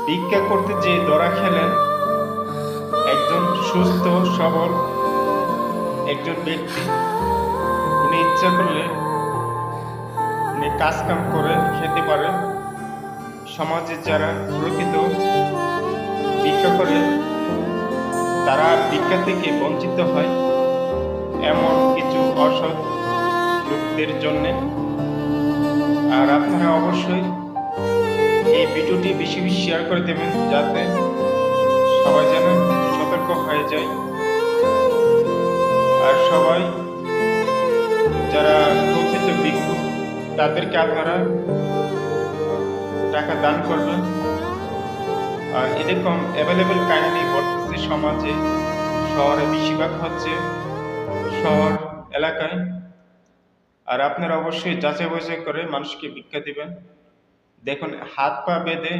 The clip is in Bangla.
ভিক্ষা করতে যেয়ে ধরা খেলেন একজন সুস্থ সবল একজন ব্যক্তি। উনি ইচ্ছা করলে উনি কাজ কাম করে খেতে পারে। সমাজে যারা প্রকৃত ভিক্ষা করে তারা ভিক্ষা থেকে বঞ্চিত হয় এমন কিছু অসৎ লোকদের জন্যে। আর আপনারা অবশ্যই এই ভিডিওটি বেশি বেশি শেয়ার করে দেবেন যাতে সবাই যেন সতর্ক হয়ে যায়। আর সবাই যারা প্রকৃত ভিক্ষুক তাদেরকে আপনারা টাকা দান করবেন। আর এরকম অ্যাভেলেবেল কাহিনী ঘটতেছে সমাজে, শহরে বেশিরভাগ হচ্ছে, শহর এলাকায়। আর আপনারা অবশ্যই যাচাই বাছাই করে মানুষকে ভিক্ষা দিবেন। দেখুন হাত পা বেঁধে